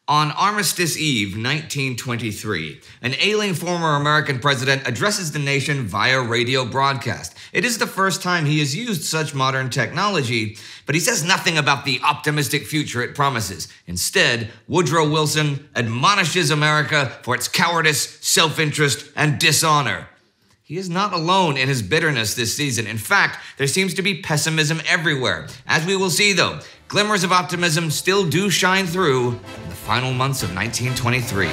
On Armistice Eve, 1923, an ailing former American president addresses the nation via radio broadcast. It is the first time he has used such modern technology, but he says nothing about the optimistic future it promises. Instead, Woodrow Wilson admonishes America for its cowardice, self-interest, and dishonor. He is not alone in his bitterness this season. In fact, there seems to be pessimism everywhere. As we will see, though, glimmers of optimism still do shine through in the final months of 1923.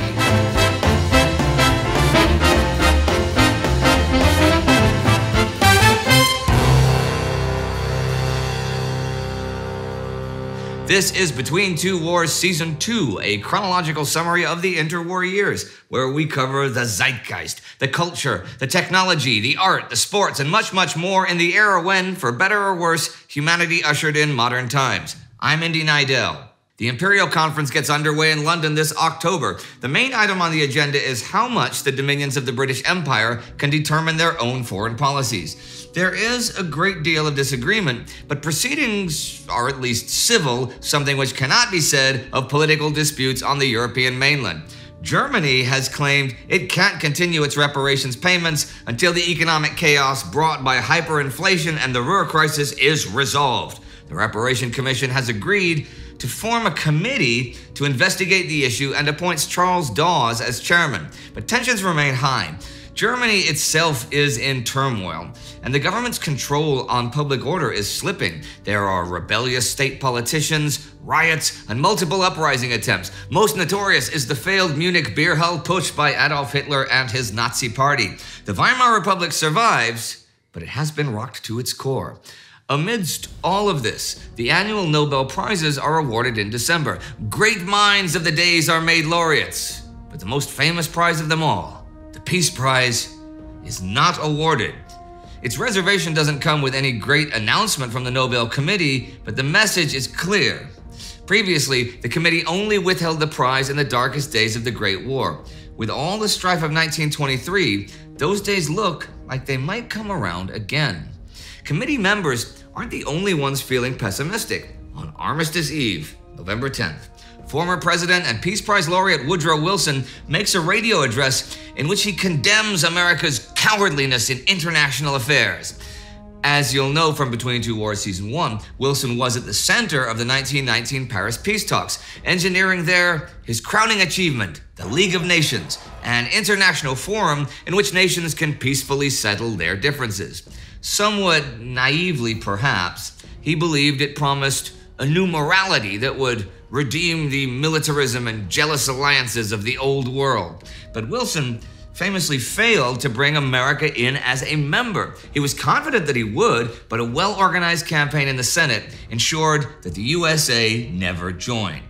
This is Between Two Wars Season 2, a chronological summary of the interwar years, where we cover the zeitgeist, the culture, the technology, the art, the sports, and much, much more in the era when, for better or worse, humanity ushered in modern times. I'm Indy Neidell. The Imperial Conference gets underway in London this October. The main item on the agenda is how much the dominions of the British Empire can determine their own foreign policies. There is a great deal of disagreement, but proceedings are at least civil, something which cannot be said of political disputes on the European mainland. Germany has claimed it can't continue its reparations payments until the economic chaos brought by hyperinflation and the Ruhr crisis is resolved. The Reparation Commission has agreed to form a committee to investigate the issue and appoints Charles Dawes as chairman, but tensions remain high. Germany itself is in turmoil, and the government's control on public order is slipping. There are rebellious state politicians, riots, and multiple uprising attempts. Most notorious is the failed Munich beer hall putsch by Adolf Hitler and his Nazi party. The Weimar Republic survives, but it has been rocked to its core. Amidst all of this, the annual Nobel Prizes are awarded in December. Great minds of the days are made laureates, but the most famous prize of them all, the Peace Prize, is not awarded. Its reservation doesn't come with any great announcement from the Nobel Committee, but the message is clear. Previously, the committee only withheld the prize in the darkest days of the Great War. With all the strife of 1923, those days look like they might come around again. Committee members aren't the only ones feeling pessimistic. On Armistice Eve, November 10th, former President and Peace Prize laureate Woodrow Wilson makes a radio address in which he condemns America's cowardliness in international affairs. As you'll know from Between Two Wars Season 1, Wilson was at the center of the 1919 Paris peace talks, engineering there his crowning achievement, the League of Nations, an international forum in which nations can peacefully settle their differences. Somewhat naively, perhaps, he believed it promised a new morality that would redeem the militarism and jealous alliances of the old world. But Wilson famously failed to bring America in as a member. He was confident that he would, but a well-organized campaign in the Senate ensured that the USA never joined.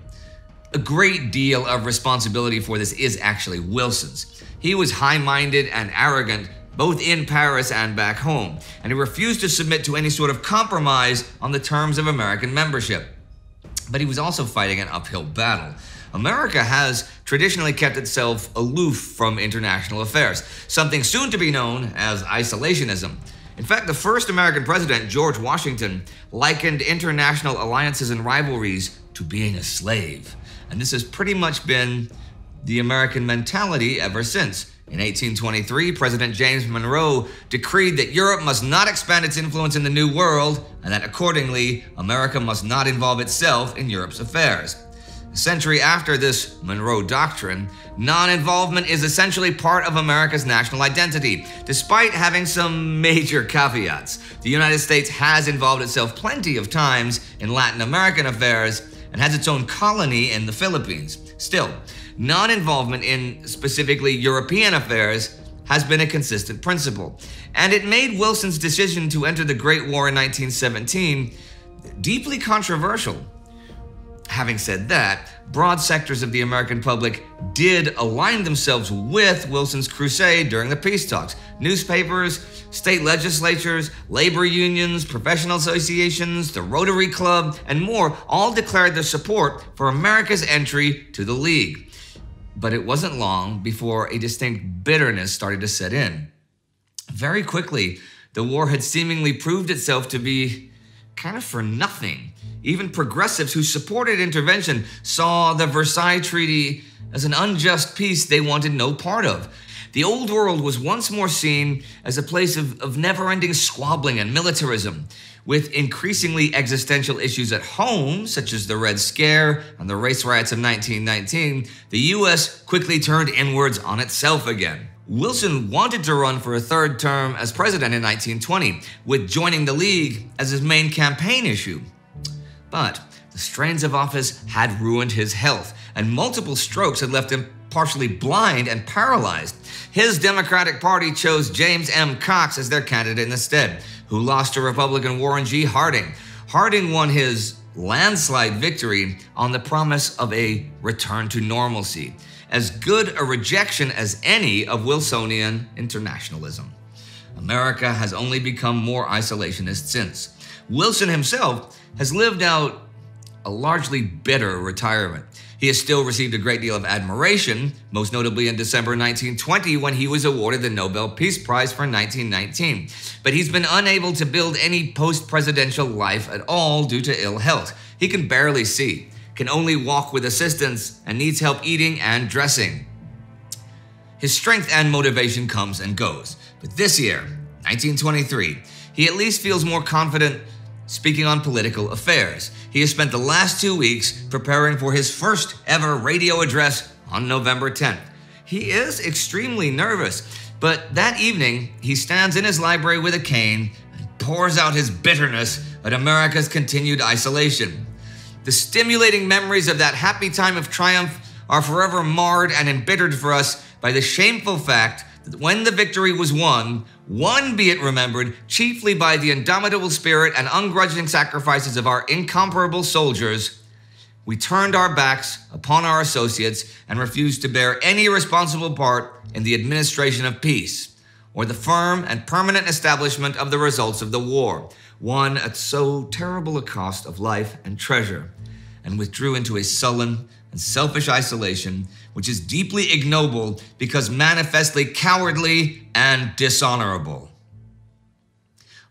A great deal of responsibility for this is actually Wilson's. He was high-minded and arrogant, both in Paris and back home, and he refused to submit to any sort of compromise on the terms of American membership. But he was also fighting an uphill battle. America has traditionally kept itself aloof from international affairs, something soon to be known as isolationism. In fact, the first American president, George Washington, likened international alliances and rivalries to being a slave. And this has pretty much been the American mentality ever since. In 1823, President James Monroe decreed that Europe must not expand its influence in the New World, and that accordingly, America must not involve itself in Europe's affairs. A century after this Monroe Doctrine, non-involvement is essentially part of America's national identity. Despite having some major caveats, the United States has involved itself plenty of times in Latin American affairs and has its own colony in the Philippines. Still, non-involvement in specifically European affairs has been a consistent principle, and it made Wilson's decision to enter the Great War in 1917 deeply controversial. Having said that, broad sectors of the American public did align themselves with Wilson's crusade during the peace talks. Newspapers, state legislatures, labor unions, professional associations, the Rotary Club, and more all declared their support for America's entry to the League. But it wasn't long before a distinct bitterness started to set in. Very quickly, the war had seemingly proved itself to be kind of for nothing. Even progressives who supported intervention saw the Versailles Treaty as an unjust peace they wanted no part of. The old world was once more seen as a place of never-ending squabbling and militarism. With increasingly existential issues at home, such as the Red Scare and the race riots of 1919, the U.S. quickly turned inwards on itself again. Wilson wanted to run for a third term as president in 1920, with joining the League as his main campaign issue. But the strains of office had ruined his health, and multiple strokes had left him partially blind and paralyzed. His Democratic Party chose James M. Cox as their candidate instead, who lost to Republican Warren G. Harding. Harding won his landslide victory on the promise of a return to normalcy, as good a rejection as any of Wilsonian internationalism. America has only become more isolationist since. Wilson himself has lived out a largely bitter retirement. He has still received a great deal of admiration, most notably in December 1920 when he was awarded the Nobel Peace Prize for 1919. But he's been unable to build any post-presidential life at all due to ill health. He can barely see, can only walk with assistance, and needs help eating and dressing. His strength and motivation comes and goes. But this year, 1923, he at least feels more confident speaking on political affairs. He has spent the last 2 weeks preparing for his first ever radio address on November 10th. He is extremely nervous, but that evening he stands in his library with a cane and pours out his bitterness at America's continued isolation. The stimulating memories of that happy time of triumph are forever marred and embittered for us by the shameful fact that when the victory was won, be it remembered, chiefly by the indomitable spirit and ungrudging sacrifices of our incomparable soldiers, we turned our backs upon our associates and refused to bear any responsible part in the administration of peace, or the firm and permanent establishment of the results of the war, won at so terrible a cost of life and treasure, and withdrew into a sullen and selfish isolation, which is deeply ignoble because manifestly cowardly and dishonorable.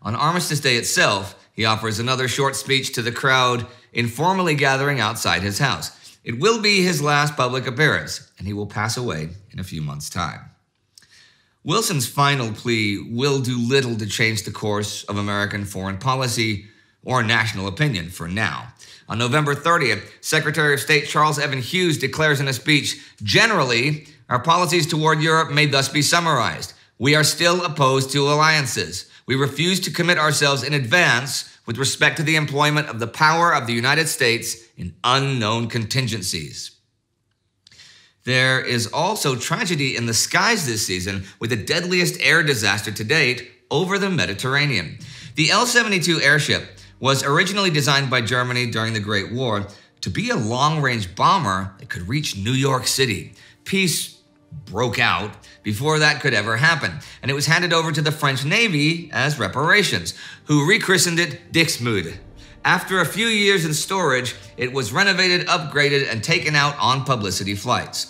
On Armistice Day itself, he offers another short speech to the crowd informally gathering outside his house. It will be his last public appearance, and he will pass away in a few months' time. Wilson's final plea will do little to change the course of American foreign policy or national opinion for now. On November 30th, Secretary of State Charles Evan Hughes declares in a speech, "Generally, our policies toward Europe may thus be summarized. We are still opposed to alliances. We refuse to commit ourselves in advance with respect to the employment of the power of the United States in unknown contingencies." There is also tragedy in the skies this season with the deadliest air disaster to date over the Mediterranean. The L-72 airship was originally designed by Germany during the Great War to be a long-range bomber that could reach New York City. Peace broke out before that could ever happen, and it was handed over to the French Navy as reparations, who rechristened it Dixmude. After a few years in storage, it was renovated, upgraded, and taken out on publicity flights.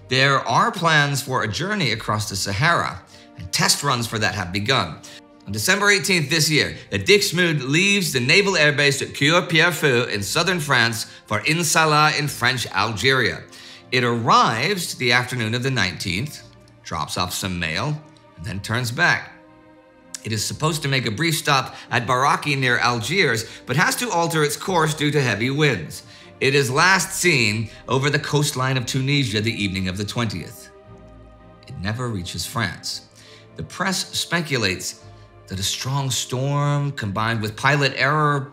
There are plans for a journey across the Sahara, and test runs for that have begun. On December 18th this year, the Dixmude leaves the naval airbase at Coeur-Pierrefeu in southern France for Insala in French Algeria. It arrives the afternoon of the 19th, drops off some mail, and then turns back. It is supposed to make a brief stop at Baraki near Algiers, but has to alter its course due to heavy winds. It is last seen over the coastline of Tunisia the evening of the 20th. It never reaches France. The press speculates that a strong storm combined with pilot error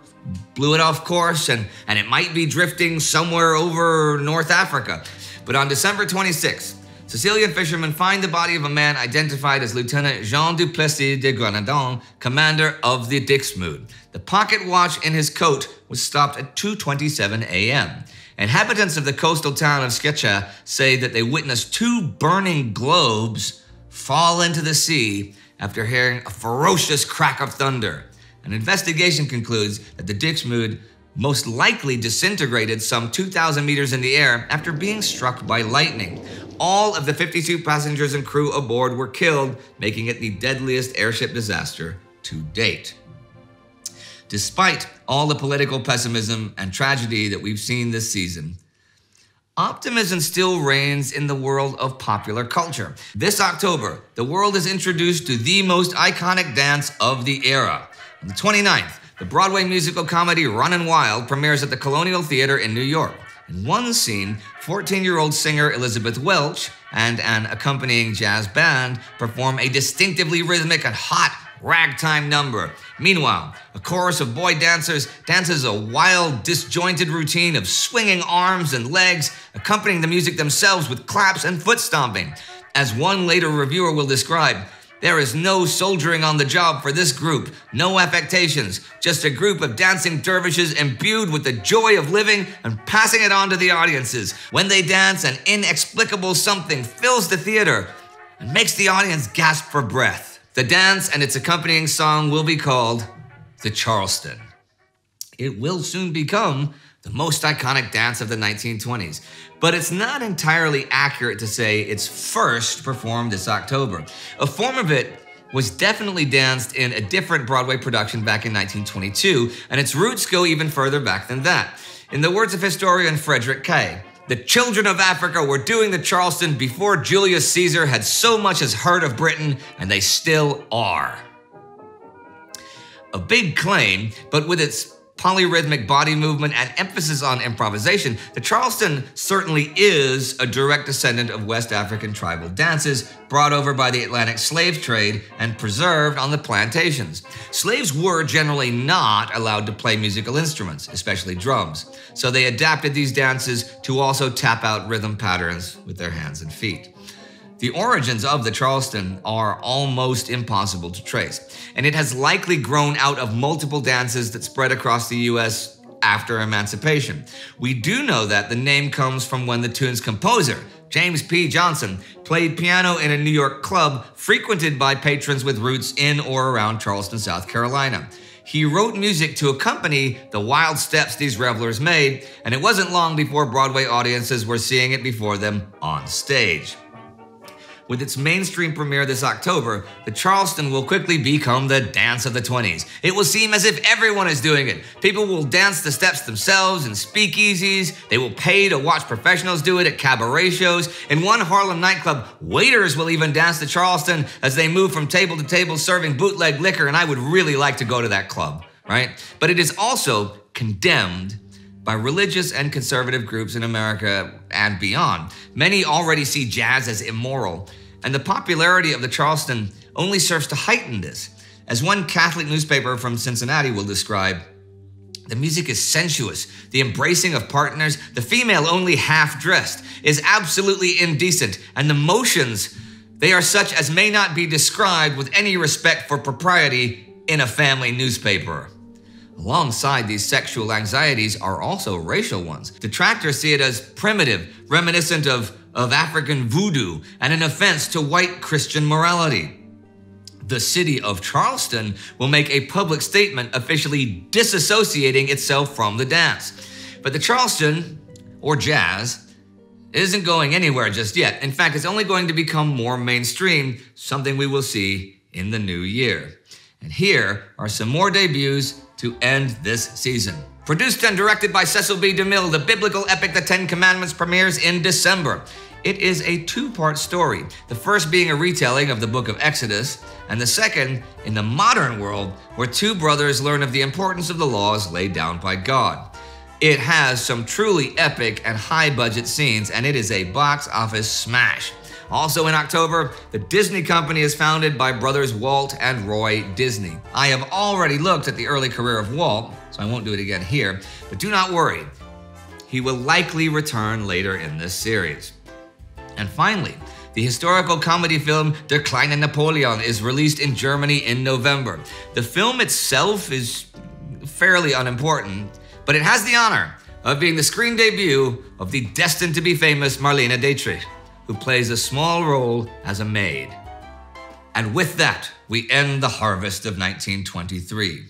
blew it off course and it might be drifting somewhere over North Africa. But on December 26th, Sicilian fishermen find the body of a man identified as Lieutenant Jean Duplessis de Grenadon, commander of the Dixmude. The pocket watch in his coat was stopped at 2:27 a.m. Inhabitants of the coastal town of Sketcha say that they witnessed 2 burning globes fall into the sea after hearing a ferocious crack of thunder. An investigation concludes that the Dixmude most likely disintegrated some 2,000 meters in the air after being struck by lightning. All of the 52 passengers and crew aboard were killed, making it the deadliest airship disaster to date. Despite all the political pessimism and tragedy that we've seen this season, optimism still reigns in the world of popular culture. This October, the world is introduced to the most iconic dance of the era. On the 29th, the Broadway musical comedy Runnin' Wild premieres at the Colonial Theater in New York. In one scene, 14-year-old singer Elizabeth Welch and an accompanying jazz band perform a distinctively rhythmic and hot ragtime number. Meanwhile, a chorus of boy dancers dances a wild, disjointed routine of swinging arms and legs, accompanying the music themselves with claps and foot stomping. As one later reviewer will describe, there is no soldiering on the job for this group, no affectations, just a group of dancing dervishes imbued with the joy of living and passing it on to the audiences. When they dance, an inexplicable something fills the theater and makes the audience gasp for breath. The dance and its accompanying song will be called the Charleston. It will soon become the most iconic dance of the 1920s, but it's not entirely accurate to say it's first performed this October. A form of it was definitely danced in a different Broadway production back in 1922, and its roots go even further back than that. In the words of historian Frederick Kyhle, the children of Africa were doing the Charleston before Julius Caesar had so much as heard of Britain, and they still are. A big claim, but with its polyrhythmic body movement and emphasis on improvisation, the Charleston certainly is a direct descendant of West African tribal dances brought over by the Atlantic slave trade and preserved on the plantations. Slaves were generally not allowed to play musical instruments, especially drums, so they adapted these dances to also tap out rhythm patterns with their hands and feet. The origins of the Charleston are almost impossible to trace, and it has likely grown out of multiple dances that spread across the US after emancipation. We do know that the name comes from when the tune's composer, James P. Johnson, played piano in a New York club frequented by patrons with roots in or around Charleston, South Carolina. He wrote music to accompany the wild steps these revelers made, and it wasn't long before Broadway audiences were seeing it before them on stage. With its mainstream premiere this October, the Charleston will quickly become the dance of the 20s. It will seem as if everyone is doing it. People will dance the steps themselves in speakeasies. They will pay to watch professionals do it at cabaret shows. In one Harlem nightclub, waiters will even dance the Charleston as they move from table to table serving bootleg liquor, and I would really like to go to that club, right? But it is also condemned by religious and conservative groups in America and beyond. Many already see jazz as immoral, and the popularity of the Charleston only serves to heighten this. As one Catholic newspaper from Cincinnati will describe, the music is sensuous, the embracing of partners, the female only half-dressed, is absolutely indecent, and the motions, they are such as may not be described with any respect for propriety in a family newspaper. Alongside these sexual anxieties are also racial ones. Detractors see it as primitive, reminiscent of African voodoo, and an offense to white Christian morality. The city of Charleston will make a public statement officially disassociating itself from the dance. But the Charleston, or jazz, isn't going anywhere just yet. In fact, it's only going to become more mainstream, something we will see in the new year. And here are some more debuts to end this season. Produced and directed by Cecil B. DeMille, the biblical epic The Ten Commandments premieres in December. It is a two-part story, the first being a retelling of the book of Exodus, and the second in the modern world, where two brothers learn of the importance of the laws laid down by God. It has some truly epic and high-budget scenes, and it is a box office smash. Also in October, the Disney Company is founded by brothers Walt and Roy Disney. I have already looked at the early career of Walt, so I won't do it again here, but do not worry. He will likely return later in this series. And finally, the historical comedy film Der kleine Napoleon is released in Germany in November. The film itself is fairly unimportant, but it has the honor of being the screen debut of the destined to be famous Marlene Dietrich, who plays a small role as a maid. And with that, we end the harvest of 1923.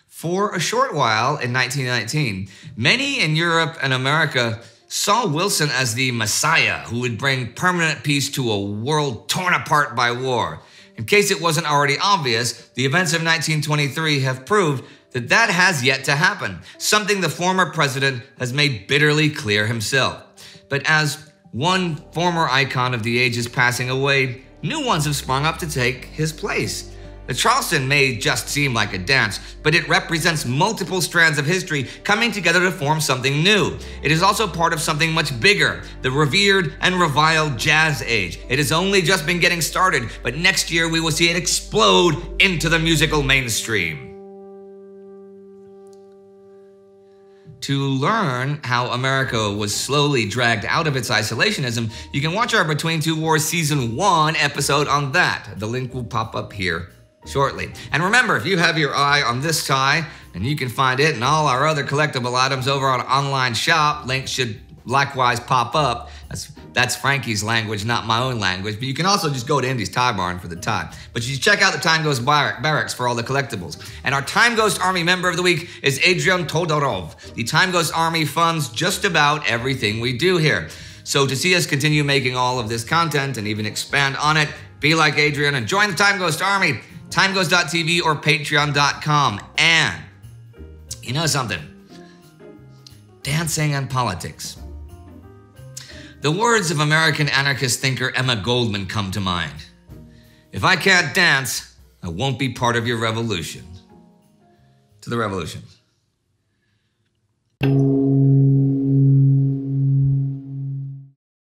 For a short while in 1919, many in Europe and America saw Wilson as the Messiah who would bring permanent peace to a world torn apart by war. In case it wasn't already obvious, the events of 1923 have proved that has yet to happen, something the former president has made bitterly clear himself. But as one former icon of the age is passing away, new ones have sprung up to take his place. The Charleston may just seem like a dance, but it represents multiple strands of history coming together to form something new. It is also part of something much bigger, the revered and reviled Jazz Age. It has only just been getting started, but next year we will see it explode into the musical mainstream. To learn how America was slowly dragged out of its isolationism, you can watch our Between Two Wars Season 1 episode on that. The link will pop up here shortly. And remember, if you have your eye on this tie, and you can find it and all our other collectible items over on Online Shop, links should likewise pop up. That's Frankie's language, not my own language. But you can also just go to Indy's Tie Barn for the tie. But you check out the TimeGhost barracks for all the collectibles. And our TimeGhost Army member of the week is Adrian Todorov. The TimeGhost Army funds just about everything we do here. So to see us continue making all of this content and even expand on it, be like Adrian and join the TimeGhost Army. TimeGhost.tv or Patreon.com. And you know something? Dancing and politics. The words of American anarchist thinker Emma Goldman come to mind. If I can't dance, I won't be part of your revolution. To the revolution.